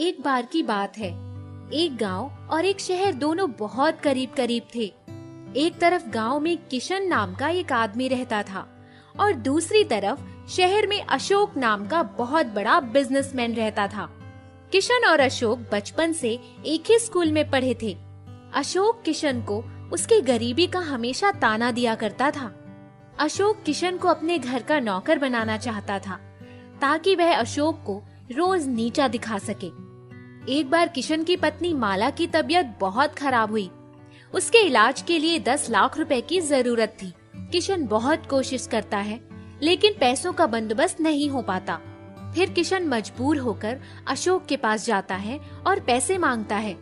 एक बार की बात है। एक गांव और एक शहर दोनों बहुत करीब करीब थे। एक तरफ गांव में किशन नाम का एक आदमी रहता था और दूसरी तरफ शहर में अशोक नाम का बहुत बड़ा बिजनेसमैन रहता था। किशन और अशोक बचपन से एक ही स्कूल में पढ़े थे। अशोक किशन को उसकी गरीबी का हमेशा ताना दिया करता था। अशोक किशन को अपने घर का नौकर बनाना चाहता था ताकि वह अशोक को रोज नीचा दिखा सके। एक बार किशन की पत्नी माला की तबीयत बहुत खराब हुई। उसके इलाज के लिए 10 लाख रुपए की जरूरत थी। किशन बहुत कोशिश करता है लेकिन पैसों का बंदोबस्त नहीं हो पाता। फिर किशन मजबूर होकर अशोक के पास जाता है और पैसे मांगता है।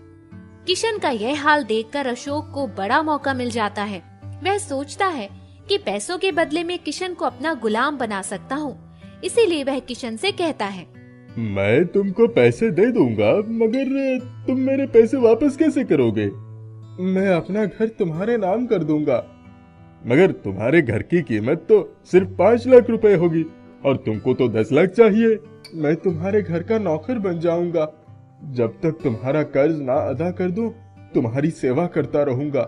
किशन का यह हाल देखकर अशोक को बड़ा मौका मिल जाता है। वह सोचता है कि पैसों के बदले में किशन को अपना गुलाम बना सकता हूँ। इसीलिए वह किशन से कहता है, मैं तुमको पैसे दे दूंगा, मगर तुम मेरे पैसे वापस कैसे करोगे? मैं अपना घर तुम्हारे नाम कर दूंगा, मगर तुम्हारे घर की कीमत तो सिर्फ 5 लाख रुपए होगी और तुमको तो 10 लाख चाहिए। मैं तुम्हारे घर का नौकर बन जाऊंगा। जब तक तुम्हारा कर्ज ना अदा कर दूं, तुम्हारी सेवा करता रहूंगा।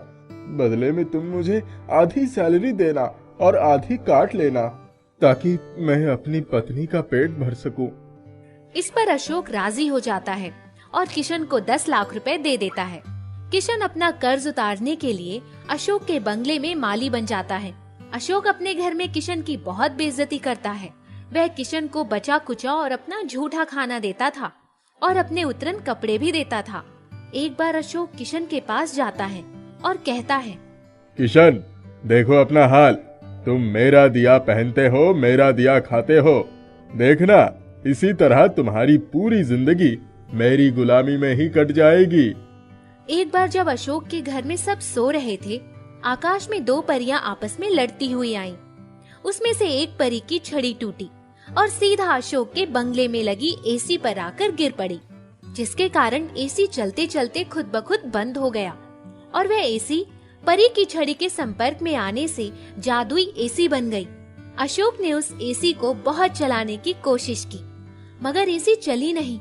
बदले में तुम मुझे आधी सैलरी देना और आधी काट लेना, ताकि मैं अपनी पत्नी का पेट भर सकूं। इस पर अशोक राजी हो जाता है और किशन को 10 लाख रुपए दे देता है। किशन अपना कर्ज उतारने के लिए अशोक के बंगले में माली बन जाता है। अशोक अपने घर में किशन की बहुत बेइज्जती करता है। वह किशन को बचा कुचा और अपना झूठा खाना देता था और अपने उतरन कपड़े भी देता था। एक बार अशोक किशन के पास जाता है और कहता है, किशन, देखो अपना हाल। तुम मेरा दिया पहनते हो, मेरा दिया खाते हो। देखना, इसी तरह तुम्हारी पूरी जिंदगी मेरी गुलामी में ही कट जाएगी। एक बार जब अशोक के घर में सब सो रहे थे, आकाश में 2 परियां आपस में लड़ती हुई आईं। उसमें से एक परी की छड़ी टूटी और सीधा अशोक के बंगले में लगी एसी पर आकर गिर पड़ी, जिसके कारण एसी चलते चलते खुद ब खुद बंद हो गया और वह एसी परी की छड़ी के संपर्क में आने से जादुई एसी बन गई। अशोक ने उस एसी को बहुत चलाने की कोशिश की, मगर एसी चली नहीं।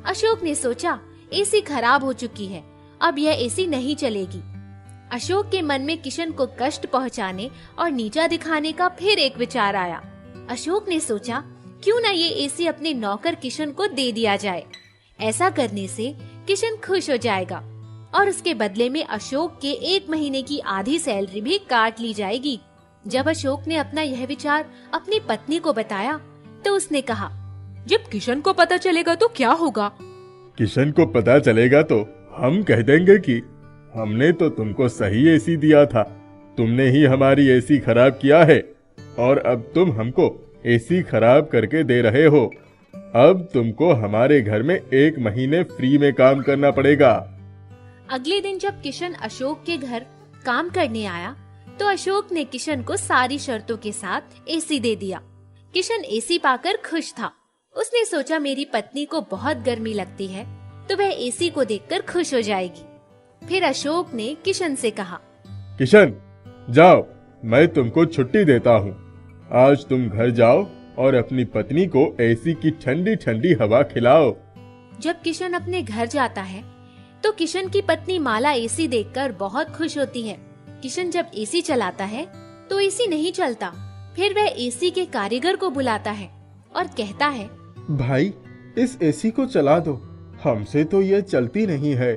अशोक ने सोचा, एसी खराब हो चुकी है, अब यह एसी नहीं चलेगी। अशोक के मन में किशन को कष्ट पहुंचाने और नीचा दिखाने का फिर एक विचार आया। अशोक ने सोचा, क्यों न ये एसी अपने नौकर किशन को दे दिया जाए। ऐसा करने से किशन खुश हो जाएगा और उसके बदले में अशोक के 1 महीने की आधी सैलरी भी काट ली जाएगी। जब अशोक ने अपना यह विचार अपनी पत्नी को बताया तो उसने कहा, जब किशन को पता चलेगा तो क्या होगा? किशन को पता चलेगा तो हम कह देंगे कि हमने तो तुमको सही एसी दिया था, तुमने ही हमारी एसी खराब किया है और अब तुम हमको एसी खराब करके दे रहे हो। अब तुमको हमारे घर में 1 महीने फ्री में काम करना पड़ेगा। अगले दिन जब किशन अशोक के घर काम करने आया तो अशोक ने किशन को सारी शर्तों के साथ एसी दे दिया। किशन एसी पाकर खुश था। उसने सोचा, मेरी पत्नी को बहुत गर्मी लगती है तो वह एसी को देखकर खुश हो जाएगी। फिर अशोक ने किशन से कहा, किशन, जाओ, मैं तुमको छुट्टी देता हूँ। आज तुम घर जाओ और अपनी पत्नी को एसी की ठंडी ठंडी हवा खिलाओ। जब किशन अपने घर जाता है तो किशन की पत्नी माला एसी देखकर बहुत खुश होती है। किशन जब एसी चलाता है तो एसी नहीं चलता। फिर वह एसी के कारीगर को बुलाता है और कहता है, भाई, इस एसी को चला दो, हमसे तो ये चलती नहीं है।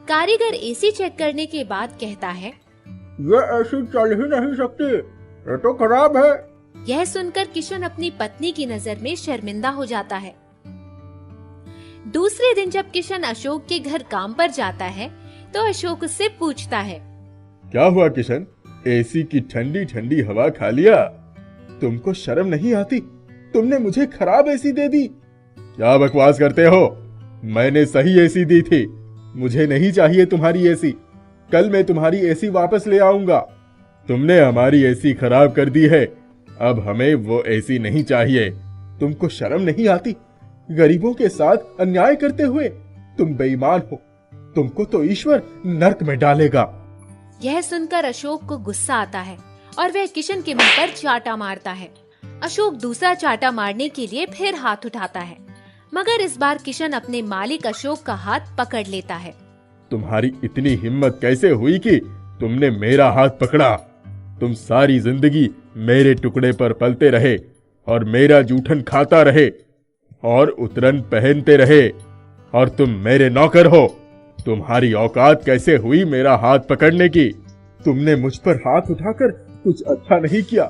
कारीगर एसी चेक करने के बाद कहता है, ये एसी चल ही नहीं सकती, ये तो खराब है। यह सुनकर किशन अपनी पत्नी की नजर में शर्मिंदा हो जाता है। दूसरे दिन जब किशन अशोक के घर काम पर जाता है तो अशोक उससे पूछता है, क्या हुआ किशन, एसी की ठंडी ठंडी हवा खा लिया? तुमको शर्म नहीं आती? तुमने मुझे खराब एसी दे दी। क्या बकवास करते हो? मैंने सही एसी दी थी। मुझे नहीं चाहिए तुम्हारी एसी। कल मैं तुम्हारी एसी वापस ले आऊंगा। तुमने हमारी एसी खराब कर दी है। अब हमें वो एसी नहीं चाहिए। तुमको शर्म नहीं आती? गरीबों के साथ अन्याय करते हुए तुम बेईमान हो। तुमको तो ईश्वर नरक में डालेगा। यह सुनकर अशोक को गुस्सा आता है और वह किशन के मुंह पर चाटा मारता है। अशोक दूसरा चाटा मारने के लिए फिर हाथ उठाता है, मगर इस बार किशन अपने मालिक अशोक का हाथ पकड़ लेता है। तुम्हारी इतनी हिम्मत कैसे हुई कि तुमने मेरा हाथ पकड़ा? तुम सारी जिंदगी मेरे टुकड़े पर पलते रहे और मेरा जूठन खाता रहे और उतरन पहनते रहे और तुम मेरे नौकर हो। तुम्हारी औकात कैसे हुई मेरा हाथ पकड़ने की? तुमने मुझ पर हाथ उठाकर कुछ अच्छा नहीं किया।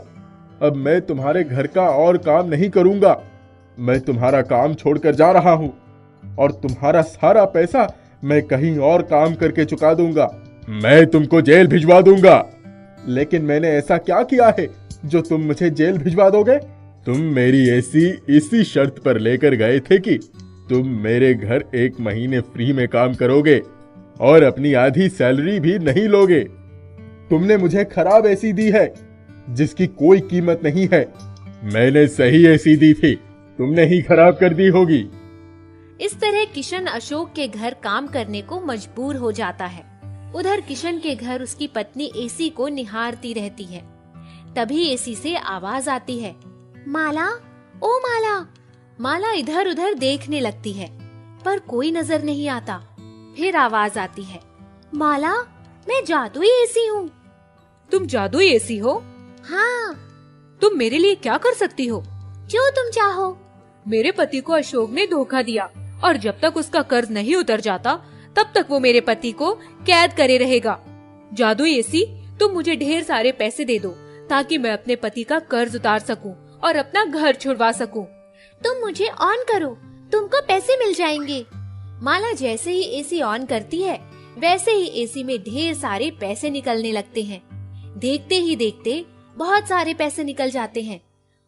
अब मैं तुम्हारे घर का और काम नहीं करूंगा। मैं तुम्हारा काम छोड़कर जा रहा हूं और तुम्हारा सारा पैसा मैं कहीं और काम करके चुका दूंगा। मैं तुमको जेल भिजवा दूंगा। लेकिन मैंने ऐसा क्या किया है जो तुम मुझे जेल भिजवा दोगे? तुम मेरी इसी शर्त पर लेकर गए थे कि तुम मेरे घर 1 महीने फ्री में काम करोगे और अपनी आधी सैलरी भी नहीं लोगे। तुमने मुझे खराब एसी दी है जिसकी कोई कीमत नहीं है। मैंने सही एसी दी थी, तुमने ही खराब कर दी होगी। इस तरह किशन अशोक के घर काम करने को मजबूर हो जाता है। उधर किशन के घर उसकी पत्नी एसी को निहारती रहती है। तभी एसी से आवाज आती है, माला, ओ माला। माला इधर उधर देखने लगती है पर कोई नजर नहीं आता। फिर आवाज आती है, माला, मैं जादुई एसी हूँ। तुम जादुई एसी हो? हाँ। तुम मेरे लिए क्या कर सकती हो? जो तुम चाहो। मेरे पति को अशोक ने धोखा दिया और जब तक उसका कर्ज नहीं उतर जाता तब तक वो मेरे पति को कैद करे रहेगा। जादुई एसी, तुम मुझे ढेर सारे पैसे दे दो ताकि मैं अपने पति का कर्ज उतार सकूं और अपना घर छुड़वा सकूं। तुम मुझे ऑन करो, तुमको पैसे मिल जाएंगे। माला जैसे ही एसी ऑन करती है वैसे ही एसी में ढेर सारे पैसे निकलने लगते हैं। देखते ही देखते बहुत सारे पैसे निकल जाते हैं।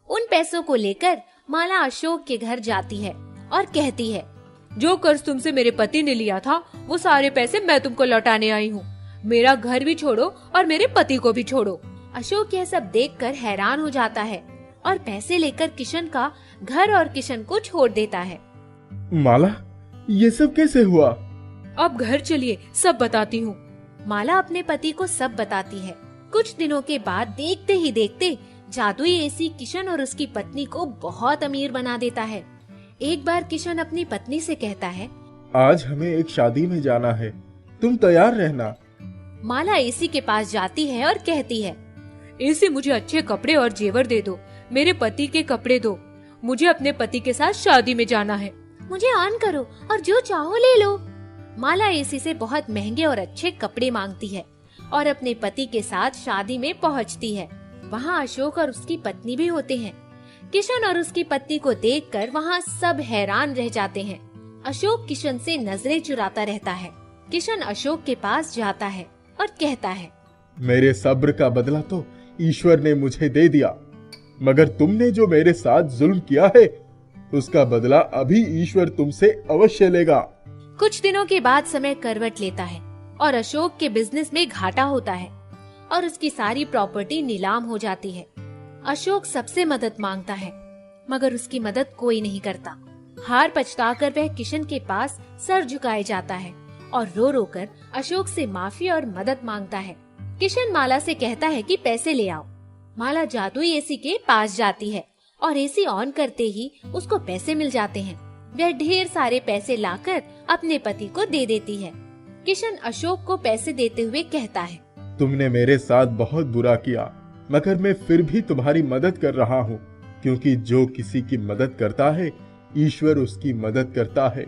उन पैसों को लेकर माला अशोक के घर जाती है और कहती है, जो कर्ज तुमसे मेरे पति ने लिया था वो सारे पैसे मैं तुमको लौटाने आई हूँ। मेरा घर भी छोड़ो और मेरे पति को भी छोड़ो। अशोक यह सब देखकर हैरान हो जाता है और पैसे लेकर किशन का घर और किशन को छोड़ देता है। माला, ये सब कैसे हुआ? अब घर चलिए, सब बताती हूँ। माला अपने पति को सब बताती है। कुछ दिनों के बाद देखते ही देखते जादुई एसी किशन और उसकी पत्नी को बहुत अमीर बना देता है। एक बार किशन अपनी पत्नी से कहता है, आज हमें एक शादी में जाना है, तुम तैयार रहना। माला एसी के पास जाती है और कहती है, एसी, मुझे अच्छे कपड़े और जेवर दे दो, मेरे पति के कपड़े दो। मुझे अपने पति के साथ शादी में जाना है। मुझे ऑन करो और जो चाहो ले लो। माला एसी से बहुत महंगे और अच्छे कपड़े मांगती है और अपने पति के साथ शादी में पहुंचती है। वहाँ अशोक और उसकी पत्नी भी होते हैं। किशन और उसकी पत्नी को देखकर वहाँ सब हैरान रह जाते हैं। अशोक किशन से नजरें चुराता रहता है। किशन अशोक के पास जाता है और कहता है, मेरे सब्र का बदला तो ईश्वर ने मुझे दे दिया, मगर तुमने जो मेरे साथ जुल्म किया है उसका बदला अभी ईश्वर तुमसे अवश्य लेगा। कुछ दिनों के बाद समय करवट लेता है और अशोक के बिजनेस में घाटा होता है और उसकी सारी प्रॉपर्टी नीलाम हो जाती है। अशोक सबसे मदद मांगता है मगर उसकी मदद कोई नहीं करता। हार पछताकर वह किशन के पास सर झुकाए जाता है और रो रो कर अशोक से माफी और मदद मांगता है। किशन माला से कहता है कि पैसे ले आओ। माला जादुई एसी के पास जाती है और एसी ऑन करते ही उसको पैसे मिल जाते हैं। वह ढेर सारे पैसे लाकर अपने पति को दे देती है। किशन अशोक को पैसे देते हुए कहता है, तुमने मेरे साथ बहुत बुरा किया, मगर मैं फिर भी तुम्हारी मदद कर रहा हूँ, क्योंकि जो किसी की मदद करता है ईश्वर उसकी मदद करता है।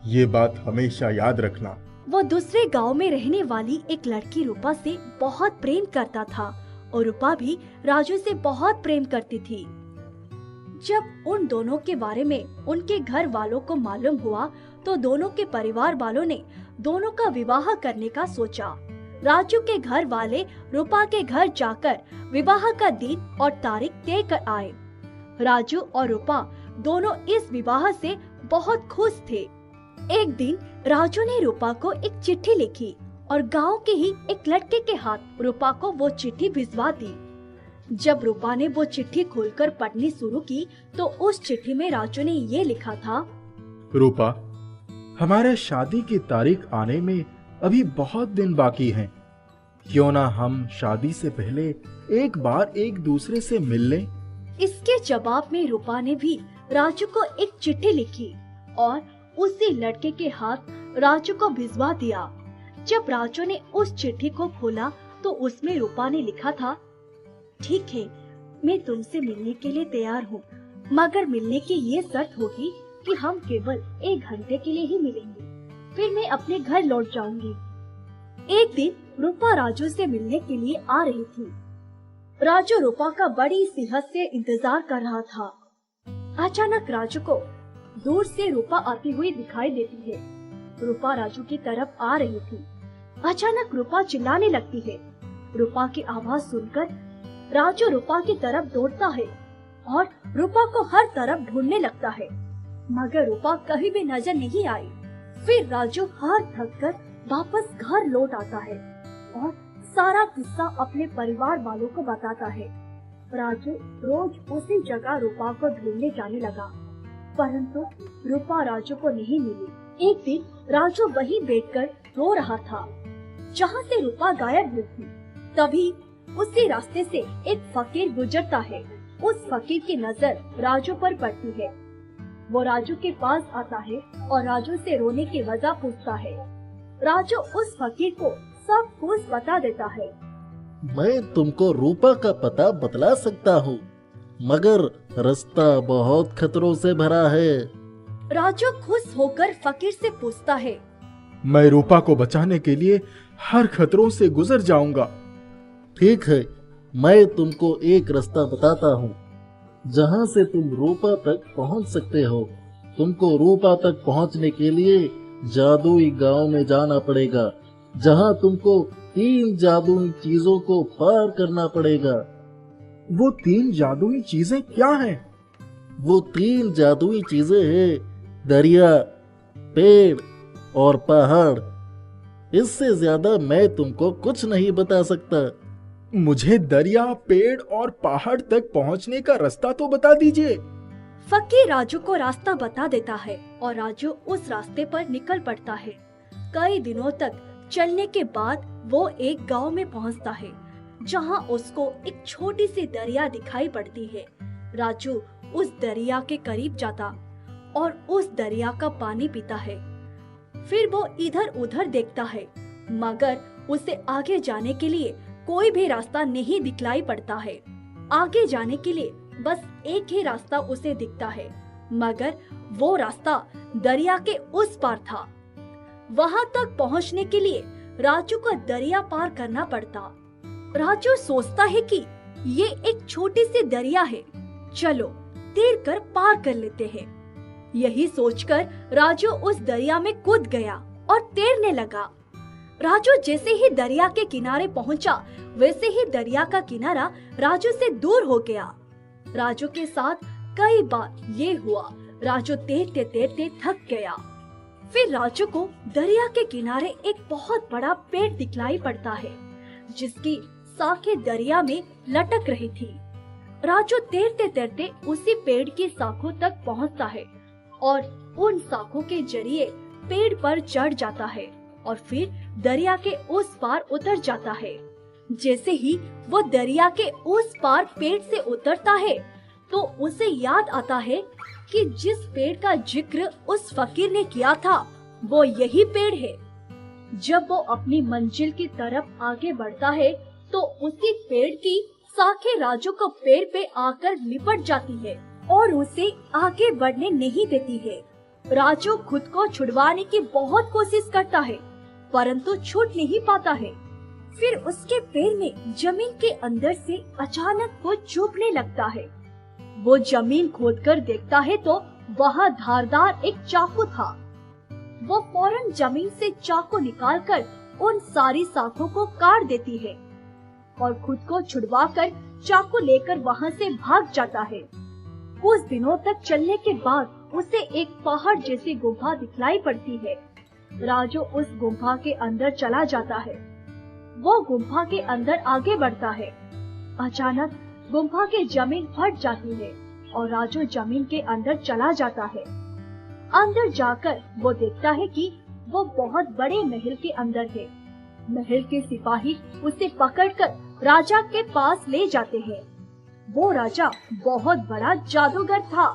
ये बात हमेशा याद रखना। वो दूसरे गांव में रहने वाली एक लड़की रूपा से बहुत प्रेम करता था और रूपा भी राजू से बहुत प्रेम करती थी। जब उन दोनों के बारे में उनके घर वालों को मालूम हुआ तो दोनों के परिवार वालों ने दोनों का विवाह करने का सोचा। राजू के घर वाले रूपा के घर जाकर विवाह का दिन और तारीख तय कर आए। राजू और रूपा दोनों इस विवाह से बहुत खुश थे। एक दिन राजू ने रूपा को एक चिट्ठी लिखी और गांव के ही एक लड़के के हाथ रूपा को वो चिट्ठी भिजवा दी। जब रूपा ने वो चिट्ठी खोलकर पढ़नी शुरू की तो उस चिट्ठी में राजू ने ये लिखा था, रूपा, हमारे शादी की तारीख आने में अभी बहुत दिन बाकी हैं। क्यों ना हम शादी से पहले एक बार एक दूसरे से मिल लें? इसके जवाब में रूपा ने भी राजू को एक चिट्ठी लिखी और उसी लड़के के हाथ राजू को भिजवा दिया। जब राजू ने उस चिट्ठी को खोला तो उसमें रूपा ने लिखा था, ठीक है, मैं तुमसे मिलने के लिए तैयार हूँ, मगर मिलने की ये शर्त होगी कि हम केवल 1 घंटे के लिए ही मिलेंगे, फिर मैं अपने घर लौट जाऊंगी। एक दिन रूपा राजू से मिलने के लिए आ रही थी। राजू रूपा का बड़ी सेहत से इंतजार कर रहा था। अचानक राजू को दूर से रूपा आती हुई दिखाई देती है। रूपा राजू की तरफ आ रही थी। अचानक रूपा चिल्लाने लगती है। रूपा की आवाज सुनकर राजू रूपा की तरफ दौड़ता है और रूपा को हर तरफ ढूंढने लगता है, मगर रूपा कहीं भी नजर नहीं आई। फिर राजू हार थक कर वापस घर लौट आता है और सारा किस्सा अपने परिवार वालों को बताता है। राजू रोज उसी जगह रूपा को ढूंढने जाने लगा, परंतु रूपा राजू को नहीं मिली। एक दिन राजू वहीं बैठकर रो रहा था जहाँ से रूपा गायब हुई थी। तभी उसी रास्ते से एक फकीर गुजरता है। उस फकीर की नजर राजू पर पड़ती है। वो राजू के पास आता है और राजू से रोने की वजह पूछता है। राजू उस फकीर को सब कुछ बता देता है। मैं तुमको रूपा का पता बतला सकता हूँ, मगर रास्ता बहुत खतरों से भरा है। राजू खुश होकर फकीर से पूछता है, मैं रूपा को बचाने के लिए हर खतरों से गुजर जाऊंगा। ठीक है, मैं तुमको एक रास्ता बताता हूँ, जहाँ से तुम रूपा तक पहुँच सकते हो। तुमको रूपा तक पहुँचने के लिए जादुई गांव में जाना पड़ेगा, जहाँ तुमको 3 जादुई चीजों को पार करना पड़ेगा। वो 3 जादुई चीजें क्या हैं? वो 3 जादुई चीजें हैं दरिया, पेड़ और पहाड़। इससे ज्यादा मैं तुमको कुछ नहीं बता सकता। मुझे दरिया, पेड़ और पहाड़ तक पहुंचने का रास्ता तो बता दीजिए। फकीर राजू को रास्ता बता देता है और राजू उस रास्ते पर निकल पड़ता है। कई दिनों तक चलने के बाद वो एक गांव में पहुंचता है, जहां उसको एक छोटी सी दरिया दिखाई पड़ती है। राजू उस दरिया के करीब जाता और उस दरिया का पानी पीता है। फिर वो इधर उधर देखता है, मगर उसे आगे जाने के लिए कोई भी रास्ता नहीं दिखलाई पड़ता है। आगे जाने के लिए बस एक ही रास्ता उसे दिखता है, मगर वो रास्ता दरिया के उस पार था। वहां तक पहुंचने के लिए राजू को दरिया पार करना पड़ता। राजू सोचता है कि ये एक छोटी सी दरिया है, चलो तैर कर पार कर लेते हैं। यही सोचकर राजू उस दरिया में कूद गया और तैरने लगा। राजू जैसे ही दरिया के किनारे पहुंचा, वैसे ही दरिया का किनारा राजू से दूर हो गया। राजू के साथ कई बार ये हुआ। राजू तैरते तैरते थक गया। फिर राजू को दरिया के किनारे एक बहुत बड़ा पेड़ दिखलाई पड़ता है, जिसकी शाखें दरिया में लटक रही थी। राजू तैरते तैरते उसी पेड़ की शाखों तक पहुंचता है और उन शाखों के जरिए पेड़ पर चढ़ जाता है और फिर दरिया के उस पार उतर जाता है। जैसे ही वो दरिया के उस पार पेड़ से उतरता है, तो उसे याद आता है कि जिस पेड़ का जिक्र उस फकीर ने किया था, वो यही पेड़ है। जब वो अपनी मंजिल की तरफ आगे बढ़ता है, तो उसी पेड़ की शाखें राजू को पेड़ पे आकर लिपट जाती है और उसे आगे बढ़ने नहीं देती है। राजू खुद को छुड़वाने की बहुत कोशिश करता है, परंतु छूट नहीं पाता है। फिर उसके पैर में जमीन के अंदर से अचानक कुछ चुभने लगता है। वो जमीन खोदकर देखता है तो वहाँ धारदार एक चाकू था। वो फौरन जमीन से चाकू निकालकर उन सारी शाखों को काट देती है और खुद को छुड़वाकर चाकू लेकर वहाँ से भाग जाता है। कुछ दिनों तक चलने के बाद उसे एक पहाड़ जैसी गुफा दिखलाई पड़ती है। राजू उस गुफा के अंदर चला जाता है। वो गुफा के अंदर आगे बढ़ता है। अचानक गुफा की जमीन फट जाती है और राजू जमीन के अंदर चला जाता है। अंदर जाकर वो देखता है कि वो बहुत बड़े महल के अंदर है। महल के सिपाही उसे पकड़कर राजा के पास ले जाते हैं। वो राजा बहुत बड़ा जादूगर था,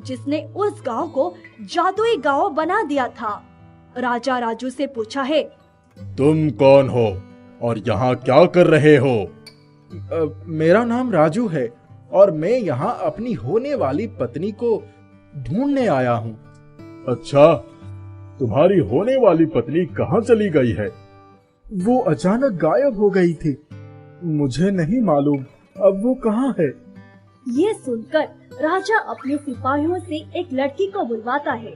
जिसने उस गांव को जादुई गांव बना दिया था। राजा राजू से पूछा है, तुम कौन हो और यहाँ क्या कर रहे हो? मेरा नाम राजू है और मैं यहाँ अपनी होने वाली पत्नी को ढूंढने आया हूँ। अच्छा, तुम्हारी होने वाली पत्नी कहाँ चली गई है? वो अचानक गायब हो गई थी। मुझे नहीं मालूम अब वो कहाँ है। ये सुनकर राजा अपने सिपाहियों से एक लड़की को बुलवाता है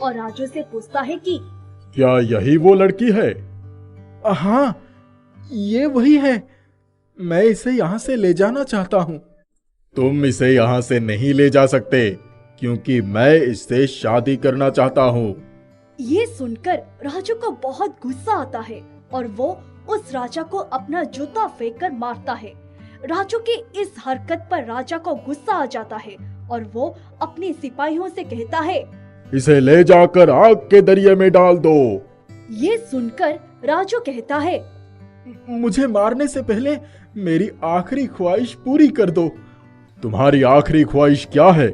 और राजू से पूछता है कि क्या यही वो लड़की है? हाँ, ये वही है। मैं इसे यहाँ से ले जाना चाहता हूँ। तुम इसे यहाँ से नहीं ले जा सकते क्योंकि मैं इससे शादी करना चाहता हूँ। ये सुनकर राजू को बहुत गुस्सा आता है और वो उस राजा को अपना जूता फेंककर मारता है। राजू की इस हरकत पर राजा को गुस्सा आ जाता है और वो अपने सिपाहियों से कहता है, इसे ले जाकर आग के दरिया में डाल दो। ये सुनकर राजू कहता है, मुझे मारने से पहले मेरी आखिरी ख्वाहिश पूरी कर दो। तुम्हारी आखिरी ख्वाहिश क्या है?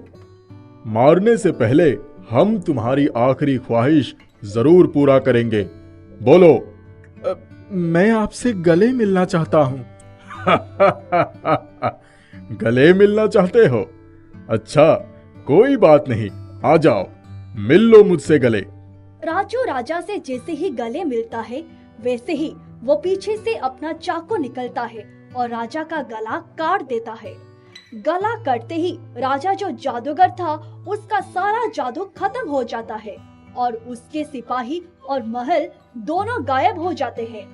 मारने से पहले हम तुम्हारी आखिरी ख्वाहिश जरूर पूरा करेंगे। बोलो। मैं आपसे गले मिलना चाहता हूँ। गले मिलना चाहते हो? अच्छा, कोई बात नहीं, आ जाओ, मिल लो मुझसे गले। राजू राजा से जैसे ही गले मिलता है वैसे ही वो पीछे से अपना चाकू निकलता है और राजा का गला काट देता है। गला कटते ही राजा जो जादूगर था उसका सारा जादू खत्म हो जाता है और उसके सिपाही और महल दोनों गायब हो जाते हैं।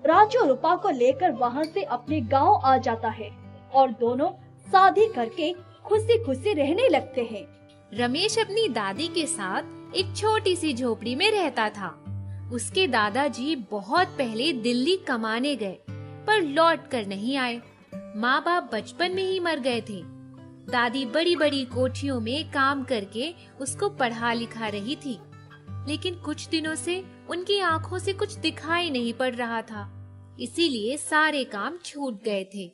राजू रूपा को लेकर वहाँ से अपने गांव आ जाता है और दोनों शादी करके खुशी खुशी रहने लगते हैं। रमेश अपनी दादी के साथ एक छोटी सी झोपड़ी में रहता था। उसके दादाजी बहुत पहले दिल्ली कमाने गए पर लौट कर नहीं आए। माँ बाप बचपन में ही मर गए थे। दादी बड़ी बड़ी कोठियों में काम करके उसको पढ़ा लिखा रही थी, लेकिन कुछ दिनों से उनकी आंखों से कुछ दिखाई नहीं पड़ रहा था, इसीलिए सारे काम छूट गए थे।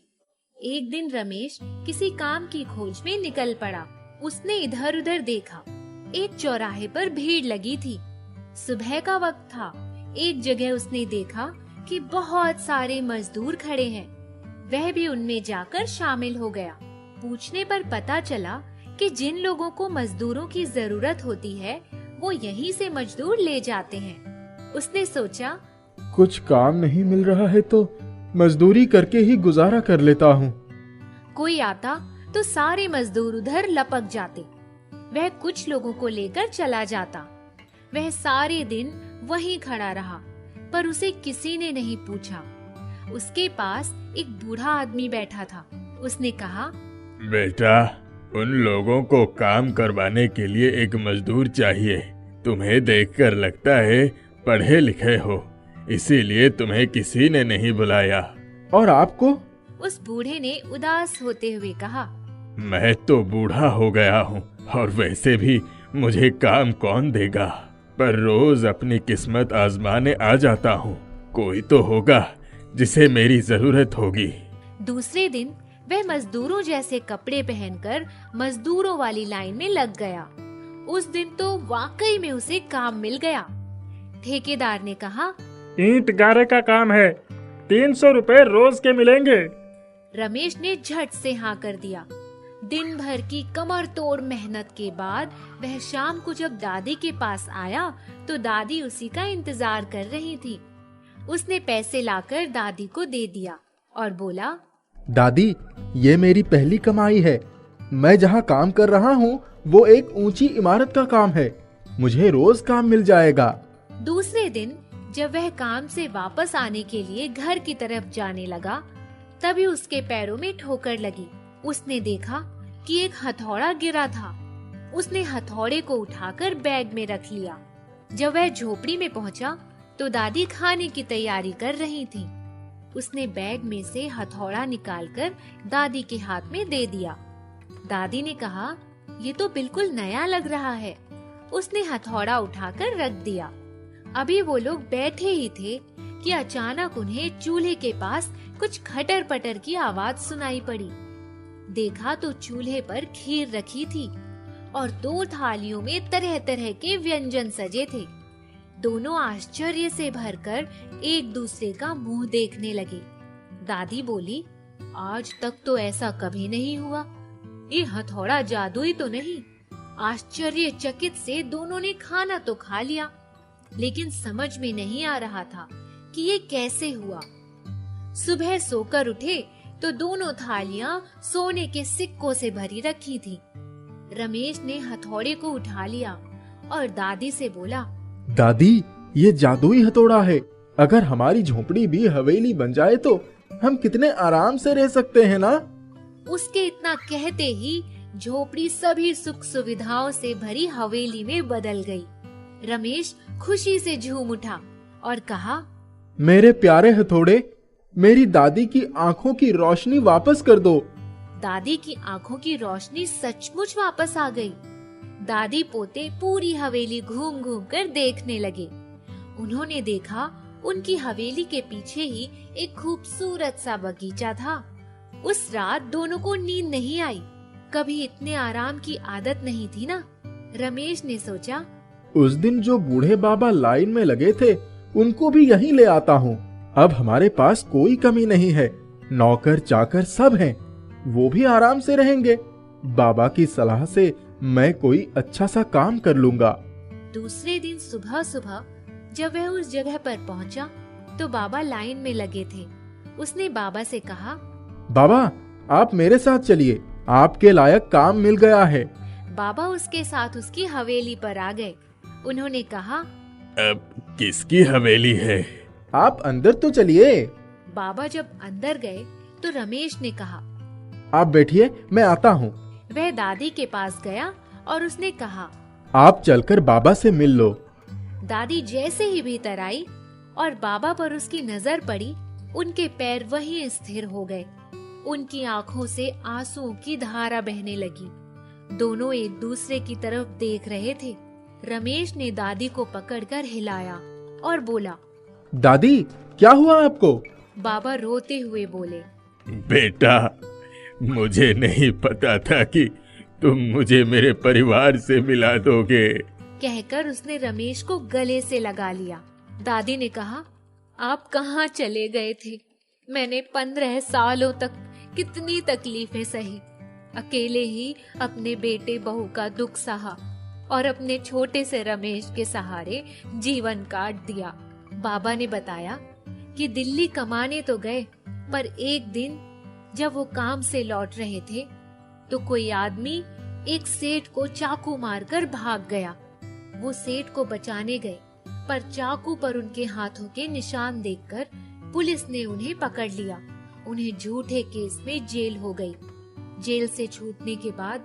एक दिन रमेश किसी काम की खोज में निकल पड़ा। उसने इधर उधर देखा। एक चौराहे पर भीड़ लगी थी। सुबह का वक्त था। एक जगह उसने देखा कि बहुत सारे मजदूर खड़े हैं। वह भी उनमें जाकर शामिल हो गया। पूछने पर पता चला कि जिन लोगों को मजदूरों की जरूरत होती है वो यहीं से मजदूर ले जाते हैं। उसने सोचा, कुछ काम नहीं मिल रहा है तो मजदूरी करके ही गुजारा कर लेता हूँ। कोई आता तो सारे मजदूर उधर लपक जाते। वह कुछ लोगों को लेकर चला जाता। वह सारे दिन वहीं खड़ा रहा पर उसे किसी ने नहीं पूछा। उसके पास एक बूढ़ा आदमी बैठा था। उसने कहा, बेटा, उन लोगों को काम करवाने के लिए एक मजदूर चाहिए। तुम्हें देखकर लगता है पढ़े लिखे हो, इसीलिए तुम्हें किसी ने नहीं बुलाया। और आपको? उस बूढ़े ने उदास होते हुए कहा, मैं तो बूढ़ा हो गया हूँ और वैसे भी मुझे काम कौन देगा, पर रोज अपनी किस्मत आजमाने आ जाता हूँ। कोई तो होगा जिसे मेरी जरूरत होगी। दूसरे दिन वह मजदूरों जैसे कपड़े पहनकर मजदूरों वाली लाइन में लग गया। उस दिन तो वाकई में उसे काम मिल गया। ठेकेदार ने कहा, ईंट गारे का काम है, 300 रुपए रोज के मिलेंगे। रमेश ने झट से हाँ कर दिया। दिन भर की कमर तोड़ मेहनत के बाद वह शाम को जब दादी के पास आया तो दादी उसी का इंतजार कर रही थी। उसने पैसे लाकर दादी को दे दिया और बोला, दादी, ये मेरी पहली कमाई है। मैं जहाँ काम कर रहा हूँ वो एक ऊंची इमारत का काम है। मुझे रोज काम मिल जाएगा। दूसरे दिन जब वह काम से वापस आने के लिए घर की तरफ जाने लगा तभी उसके पैरों में ठोकर लगी। उसने देखा कि एक हथौड़ा गिरा था। उसने हथौड़े को उठाकर बैग में रख लिया। जब वह झोपड़ी में पहुंचा तो दादी खाने की तैयारी कर रही थी। उसने बैग में से हथौड़ा निकालकर दादी के हाथ में दे दिया। दादी ने कहा, ये तो बिल्कुल नया लग रहा है। उसने हथौड़ा उठाकर रख दिया। अभी वो लोग बैठे ही थे कि अचानक उन्हें चूल्हे के पास कुछ खटर पटर की आवाज सुनाई पड़ी। देखा तो चूल्हे पर खीर रखी थी और 2 थालियों में तरह तरह के व्यंजन सजे थे। दोनों आश्चर्य से भरकर एक दूसरे का मुंह देखने लगे। दादी बोली, आज तक तो ऐसा कभी नहीं हुआ। ये हथौड़ा जादुई तो नहीं? आश्चर्यचकित से दोनों ने खाना तो खा लिया, लेकिन समझ में नहीं आ रहा था कि ये कैसे हुआ। सुबह सोकर उठे तो दोनों थालियां सोने के सिक्कों से भरी रखी थी। रमेश ने हथौड़े को उठा लिया और दादी से बोला, दादी, ये जादुई हथौड़ा है। अगर हमारी झोपड़ी भी हवेली बन जाए तो हम कितने आराम से रह सकते हैं ना? उसके इतना कहते ही झोपड़ी सभी सुख सुविधाओं से भरी हवेली में बदल गई। रमेश खुशी से झूम उठा और कहा, मेरे प्यारे हथौड़े, मेरी दादी की आंखों की रोशनी वापस कर दो। दादी की आंखों की रोशनी सचमुच वापस आ गई। दादी पोते पूरी हवेली घूम घूम कर देखने लगे। उन्होंने देखा उनकी हवेली के पीछे ही एक खूबसूरत सा बगीचा था। उस रात दोनों को नींद नहीं आई। कभी इतने आराम की आदत नहीं थी ना। रमेश ने सोचा, उस दिन जो बूढ़े बाबा लाइन में लगे थे उनको भी यहीं ले आता हूँ। अब हमारे पास कोई कमी नहीं है। नौकर चाकर सब हैं, वो भी आराम से रहेंगे। बाबा की सलाह से मैं कोई अच्छा सा काम कर लूंगा। दूसरे दिन सुबह सुबह जब वह उस जगह पर पहुंचा तो बाबा लाइन में लगे थे। उसने बाबा से कहा, बाबा, आप मेरे साथ चलिए, आपके लायक काम मिल गया है। बाबा उसके साथ उसकी हवेली पर आ गए। उन्होंने कहा, अब किसकी हवेली है? आप अंदर तो चलिए। बाबा जब अंदर गए तो रमेश ने कहा, आप बैठिए, मैं आता हूँ। वह दादी के पास गया और उसने कहा, आप चलकर बाबा से मिल लो। दादी जैसे ही भीतर आई और बाबा पर उसकी नजर पड़ी, उनके पैर वहीं स्थिर हो गए। उनकी आंखों से आंसुओं की धारा बहने लगी। दोनों एक दूसरे की तरफ देख रहे थे। रमेश ने दादी को पकड़कर हिलाया और बोला, दादी, क्या हुआ आपको? बाबा रोते हुए बोले, बेटा, मुझे नहीं पता था कि तुम मुझे मेरे परिवार से मिला दोगे। कहकर उसने रमेश को गले से लगा लिया। दादी ने कहा, आप कहाँ चले गए थे? मैंने 15 सालों तक कितनी तकलीफें सही। अकेले ही अपने बेटे बहू का दुख सहा और अपने छोटे से रमेश के सहारे जीवन काट दिया। बाबा ने बताया कि दिल्ली कमाने तो गए, पर एक दिन जब वो काम से लौट रहे थे तो कोई आदमी एक सेठ को चाकू मारकर भाग गया। वो सेठ को बचाने गए, पर चाकू पर उनके हाथों के निशान देखकर पुलिस ने उन्हें पकड़ लिया। उन्हें झूठे केस में जेल हो गई। जेल से छूटने के बाद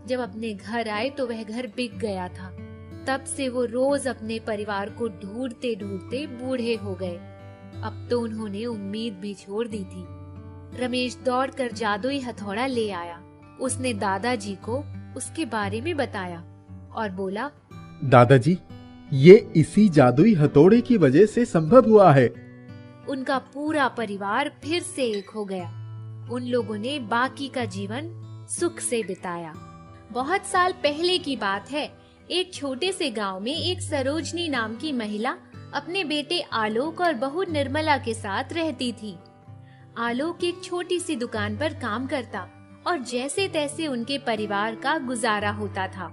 जब अपने घर आए तो वह घर बिक गया था। तब से वो रोज अपने परिवार को ढूंढते ढूंढते बूढ़े हो गए। अब तो उन्होंने उम्मीद भी छोड़ दी थी। रमेश दौड़कर जादुई हथौड़ा ले आया। उसने दादाजी को उसके बारे में बताया और बोला, दादाजी, ये इसी जादुई हथौड़े की वजह से संभव हुआ है। उनका पूरा परिवार फिर से एक हो गया। उन लोगों ने बाकी का जीवन सुख से बिताया। बहुत साल पहले की बात है। एक छोटे से गांव में एक सरोजनी नाम की महिला अपने बेटे आलोक और बहू निर्मला के साथ रहती थी। आलोक एक छोटी सी दुकान पर काम करता और जैसे तैसे उनके परिवार का गुजारा होता था।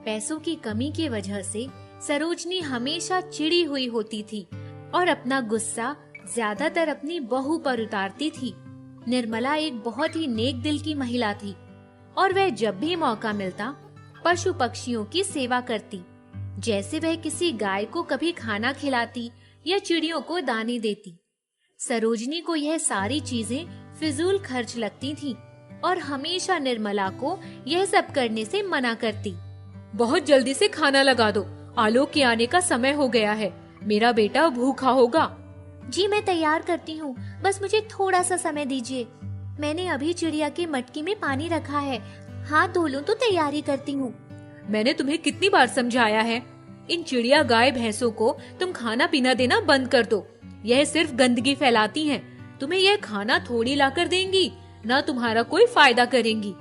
पैसों की कमी की वजह से सरोजनी हमेशा चिड़ी हुई होती थी और अपना गुस्सा ज्यादातर अपनी बहू पर उतारती थी। निर्मला एक बहुत ही नेक दिल की महिला थी और वह जब भी मौका मिलता पशु पक्षियों की सेवा करती। जैसे वह किसी गाय को कभी खाना खिलाती या चिड़ियों को दाने देती। सरोजनी को यह सारी चीजें फिजूल खर्च लगती थी और हमेशा निर्मला को यह सब करने से मना करती। बहुत जल्दी से खाना लगा दो, आलोक के आने का समय हो गया है। मेरा बेटा भूखा होगा। जी मैं तैयार करती हूँ, बस मुझे थोड़ा सा समय दीजिए। मैंने अभी चिड़िया की मटकी में पानी रखा है, हाथ धो लूं तो तैयारी करती हूँ। मैंने तुम्हें कितनी बार समझाया है, इन चिड़िया गाय भैंसों को तुम खाना पीना देना बंद कर दो। यह सिर्फ गंदगी फैलाती हैं। तुम्हें यह खाना थोड़ी लाकर देंगी, ना तुम्हारा कोई फायदा करेंगी।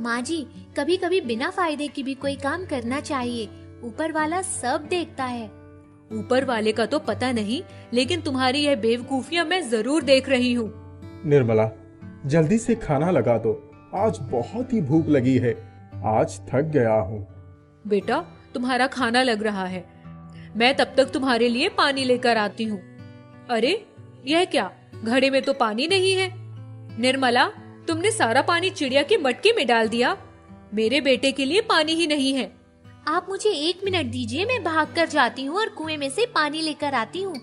माँ जी, कभी कभी बिना फायदे की भी कोई काम करना चाहिए। ऊपर वाला सब देखता है। ऊपर वाले का तो पता नहीं, लेकिन तुम्हारी यह बेवकूफियां मैं जरूर देख रही हूँ। निर्मला, जल्दी से खाना लगा दो, आज बहुत ही भूख लगी है, आज थक गया हूँ। बेटा, तुम्हारा खाना लग रहा है, मैं तब तक तुम्हारे लिए पानी लेकर आती हूँ। अरे यह क्या, घड़े में तो पानी नहीं है। निर्मला, तुमने सारा पानी चिड़िया की मटकी में डाल दिया। मेरे बेटे के लिए पानी ही नहीं है। आप मुझे 1 मिनट दीजिए, मैं भाग कर जाती हूँ और कुएं में से पानी लेकर आती हूँ।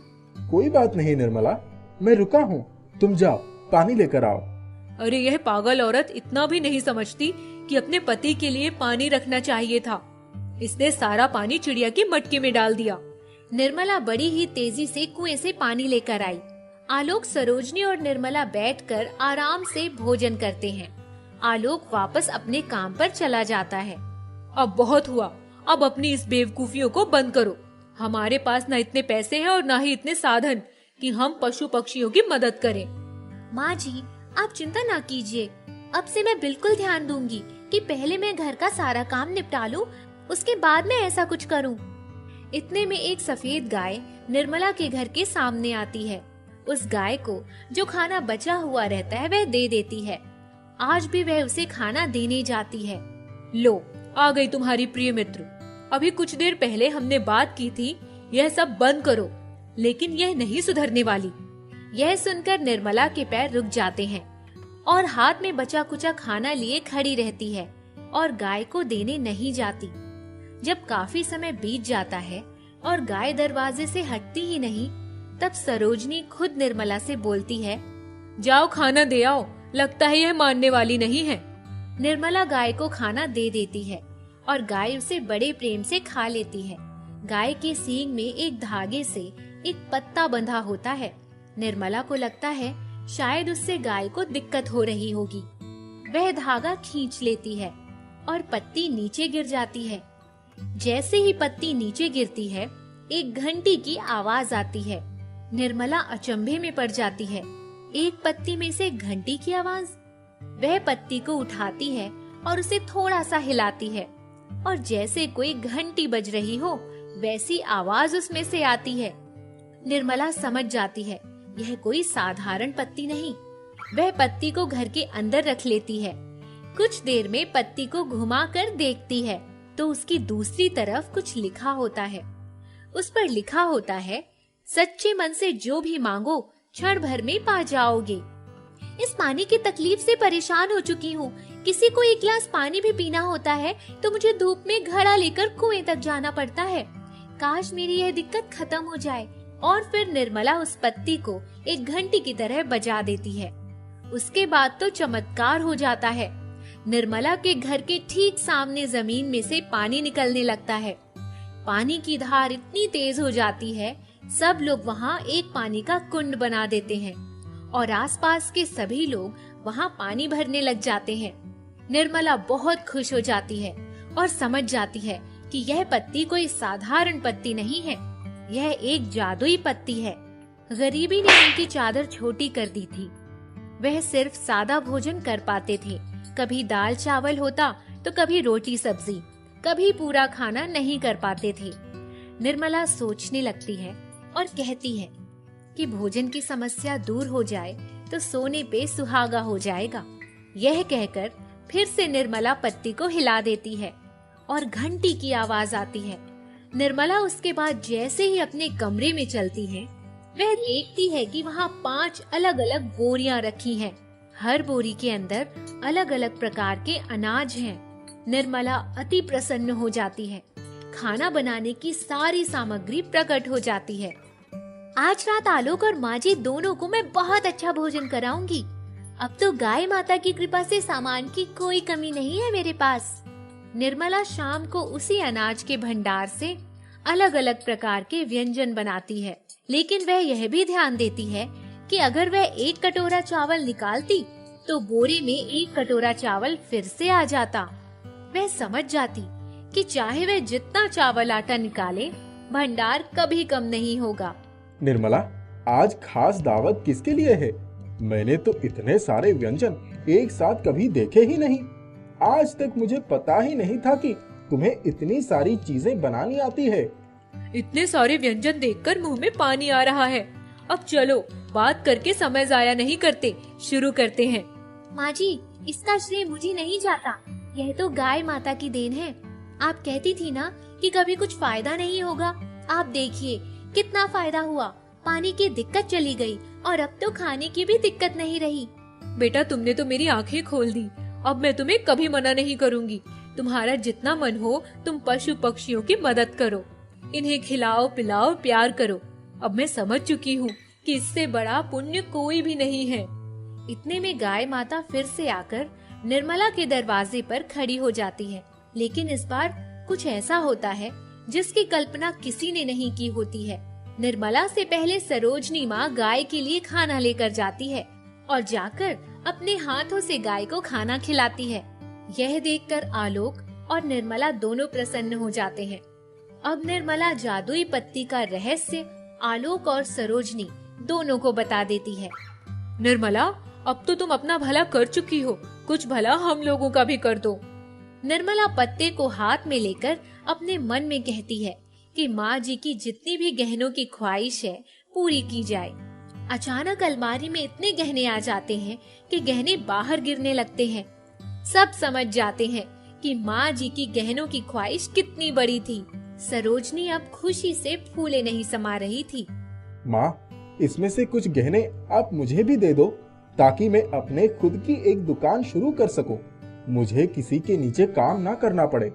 कोई बात नहीं निर्मला, मैं रुका हूँ, तुम जाओ पानी लेकर आओ। अरे यह पागल औरत इतना भी नहीं समझती कि अपने पति के लिए पानी रखना चाहिए था। इसने सारा पानी चिड़िया की मटकी में डाल दिया। निर्मला बड़ी ही तेजी से कुएं से पानी लेकर आई। आलोक, सरोजनी और निर्मला बैठकर आराम से भोजन करते हैं। आलोक वापस अपने काम पर चला जाता है। अब बहुत हुआ, अब अपनी इस बेवकूफियों को बंद करो। हमारे पास न इतने पैसे हैं और न ही इतने साधन कि हम पशु पक्षियों की मदद करें। माँ जी, आप चिंता ना कीजिए, अब से मैं बिल्कुल ध्यान दूंगी कि पहले मैं घर का सारा काम निपटा लूं, उसके बाद मैं ऐसा कुछ करूं। इतने में एक सफेद गाय निर्मला के घर के सामने आती है। उस गाय को जो खाना बचा हुआ रहता है वह दे देती है। आज भी वह उसे खाना देने जाती है। लो, आ गई तुम्हारी प्रिय मित्र। अभी कुछ देर पहले हमने बात की थी, यह सब बंद करो, लेकिन यह नहीं सुधरने वाली। यह सुनकर निर्मला के पैर रुक जाते हैं और हाथ में बचा कुचा खाना लिए खड़ी रहती है और गाय को देने नहीं जाती। जब काफी समय बीत जाता है और गाय दरवाजे से हटती ही नहीं, तब सरोजनी खुद निर्मला से बोलती है, जाओ खाना दे आओ, लगता है यह मानने वाली नहीं है। निर्मला गाय को खाना दे देती है और गाय उसे बड़े प्रेम से खा लेती है। गाय के सींग में एक धागे से एक पत्ता बंधा होता है। निर्मला को लगता है शायद उससे गाय को दिक्कत हो रही होगी। वह धागा खींच लेती है और पत्ती नीचे गिर जाती है। जैसे ही पत्ती नीचे गिरती है, एक घंटी की आवाज आती है। निर्मला अचंभे में पड़ जाती है। एक पत्ती में से घंटी की आवाज। वह पत्ती को उठाती है और उसे थोड़ा सा हिलाती है और जैसे कोई घंटी बज रही हो वैसी आवाज उसमें से आती है। निर्मला समझ जाती है यह कोई साधारण पत्ती नहीं। वह पत्ती को घर के अंदर रख लेती है। कुछ देर में पत्ती को घुमाकर देखती है तो उसकी दूसरी तरफ कुछ लिखा होता है। उस पर लिखा होता है, सच्चे मन से जो भी मांगो क्षण भर में पा जाओगे। इस पानी की तकलीफ से परेशान हो चुकी हूँ। किसी को एक गिलास पानी भी पीना होता है तो मुझे धूप में घड़ा लेकर कुएं तक जाना पड़ता है। काश मेरी यह दिक्कत खत्म हो जाए। और फिर निर्मला उस पत्ती को एक घंटी की तरह बजा देती है। उसके बाद तो चमत्कार हो जाता है। निर्मला के घर के ठीक सामने जमीन में से पानी निकलने लगता है। पानी की धार इतनी तेज हो जाती है, सब लोग वहाँ एक पानी का कुंड बना देते हैं और आसपास के सभी लोग वहाँ पानी भरने लग जाते हैं। निर्मला बहुत खुश हो जाती है और समझ जाती है कि यह पत्ती कोई साधारण पत्ती नहीं है, यह एक जादुई पत्ती है। गरीबी ने उनकी चादर छोटी कर दी थी। वह सिर्फ सादा भोजन कर पाते थे। कभी दाल चावल होता तो कभी रोटी सब्जी, कभी पूरा खाना नहीं कर पाते थे। निर्मला सोचने लगती है और कहती है कि भोजन की समस्या दूर हो जाए तो सोने पे सुहागा हो जाएगा। यह कहकर फिर से निर्मला पत्ती को हिला देती है और घंटी की आवाज आती है। निर्मला उसके बाद जैसे ही अपने कमरे में चलती है, वह देखती है कि वहाँ 5 अलग अलग बोरियां रखी हैं। हर बोरी के अंदर अलग अलग प्रकार के अनाज हैं। निर्मला अति प्रसन्न हो जाती है। खाना बनाने की सारी सामग्री प्रकट हो जाती है। आज रात आलोक और माँ जी दोनों को मैं बहुत अच्छा भोजन कराऊंगी। अब तो गाय माता की कृपा से सामान की कोई कमी नहीं है मेरे पास। निर्मला शाम को उसी अनाज के भंडार से अलग अलग प्रकार के व्यंजन बनाती है, लेकिन वह यह भी ध्यान देती है कि अगर वह 1 कटोरा चावल निकालती तो बोरे में 1 कटोरा चावल फिर से आ जाता। वह समझ जाती कि चाहे वह जितना चावल आटा निकाले, भंडार कभी कम नहीं होगा। निर्मला, आज खास दावत किसके लिए है? मैंने तो इतने सारे व्यंजन एक साथ कभी देखे ही नहीं। आज तक मुझे पता ही नहीं था कि तुम्हें इतनी सारी चीजें बनानी आती है। इतने सारे व्यंजन देखकर मुंह में पानी आ रहा है। अब चलो, बात करके समय जाया नहीं करते, शुरू करते हैं। माँ जी, इसका श्रेय मुझे नहीं जाता, यह तो गाय माता की देन है। आप कहती थी ना कि कभी कुछ फायदा नहीं होगा। आप देखिए कितना फायदा हुआ। पानी की दिक्कत चली गई और अब तो खाने की भी दिक्कत नहीं रही। बेटा, तुमने तो मेरी आंखें खोल दी। अब मैं तुम्हें कभी मना नहीं करूंगी। तुम्हारा जितना मन हो तुम पशु पक्षियों की मदद करो, इन्हें खिलाओ पिलाओ, प्यार करो। अब मैं समझ चुकी हूँ कि इससे बड़ा पुण्य कोई भी नहीं है। इतने में गाय माता फिर से आकर निर्मला के दरवाजे पर खड़ी हो जाती है। लेकिन इस बार कुछ ऐसा होता है जिसकी कल्पना किसी ने नहीं की होती है। निर्मला से पहले सरोजनी माँ गाय के लिए खाना लेकर जाती है और जाकर अपने हाथों से गाय को खाना खिलाती है। यह देखकर आलोक और निर्मला दोनों प्रसन्न हो जाते हैं। अब निर्मला जादुई पत्ती का रहस्य आलोक और सरोजनी दोनों को बता देती है। निर्मला, अब तो तुम अपना भला कर चुकी हो, कुछ भला हम लोगों का भी कर दो। निर्मला पत्ते को हाथ में लेकर अपने मन में कहती है कि माँ जी की जितनी भी गहनों की ख्वाहिश है पूरी की जाए। अचानक अलमारी में इतने गहने आ जाते हैं कि गहने बाहर गिरने लगते हैं। सब समझ जाते हैं कि माँ जी की गहनों की ख्वाहिश कितनी बड़ी थी। सरोजनी अब खुशी से फूले नहीं समा रही थी। माँ, इसमें से कुछ गहने आप मुझे भी दे दो ताकि मैं अपने खुद की एक दुकान शुरू कर सकूं। मुझे किसी के नीचे काम ना करना पड़े।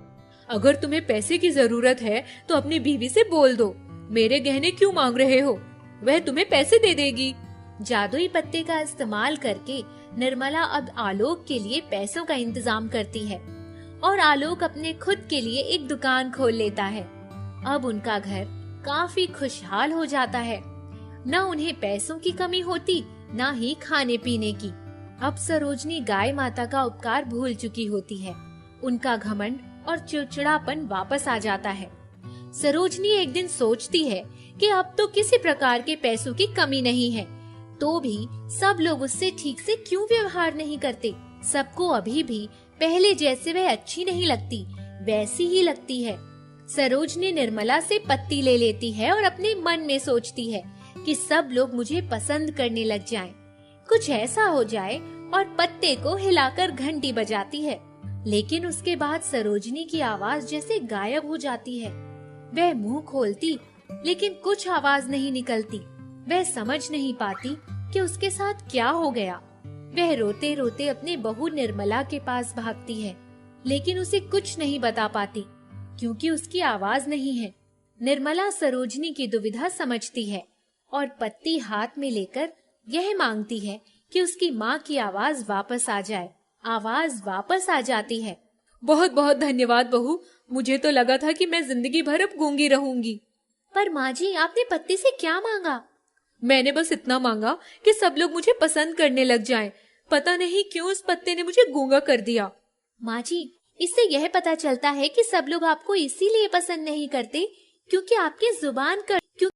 अगर तुम्हें पैसे की जरूरत है तो अपनी बीवी से बोल दो। मेरे गहने क्यों मांग रहे हो, वह तुम्हें पैसे दे देगी। जादुई पत्ते का इस्तेमाल करके निर्मला अब आलोक के लिए पैसों का इंतजाम करती है और आलोक अपने खुद के लिए एक दुकान खोल लेता है। अब उनका घर काफी खुशहाल हो जाता है। न उन्हें पैसों की कमी होती, न ही खाने पीने की। अब सरोजनी गाय माता का उपकार भूल चुकी होती है। उनका घमंड और चिड़चिड़ापन वापस आ जाता है। सरोजनी एक दिन सोचती है कि अब तो किसी प्रकार के पैसों की कमी नहीं है, तो भी सब लोग उससे ठीक से क्यों व्यवहार नहीं करते। सबको अभी भी पहले जैसे वह अच्छी नहीं लगती, वैसी ही लगती है। सरोजनी निर्मला से पत्ती ले लेती है और अपने मन में सोचती है कि सब लोग मुझे पसंद करने लग जाएं। कुछ ऐसा हो जाए और पत्ते को हिलाकर घंटी बजाती है। लेकिन उसके बाद सरोजनी की आवाज जैसे गायब हो जाती है। वह मुंह खोलती लेकिन कुछ आवाज नहीं निकलती। वह समझ नहीं पाती कि उसके साथ क्या हो गया। वह रोते रोते अपने बहू निर्मला के पास भागती है, लेकिन उसे कुछ नहीं बता पाती क्योंकि उसकी आवाज नहीं है। निर्मला सरोजनी की दुविधा समझती है और पत्ती हाथ में लेकर यह मांगती है कि उसकी माँ की आवाज वापस आ जाए। आवाज वापस आ जाती है। बहुत बहुत धन्यवाद बहू, मुझे तो लगा था कि मैं जिंदगी भर अब गूंगी रहूंगी। पर माँ जी, आपने पत्ती से क्या मांगा? मैंने बस इतना मांगा कि सब लोग मुझे पसंद करने लग जाएं। पता नहीं क्यों उस पत्ते ने मुझे गूंगा कर दिया। माँ जी, इससे यह पता चलता है कि सब लोग आपको इसीलिए पसंद नहीं करते क्योंकि आपकी जुबान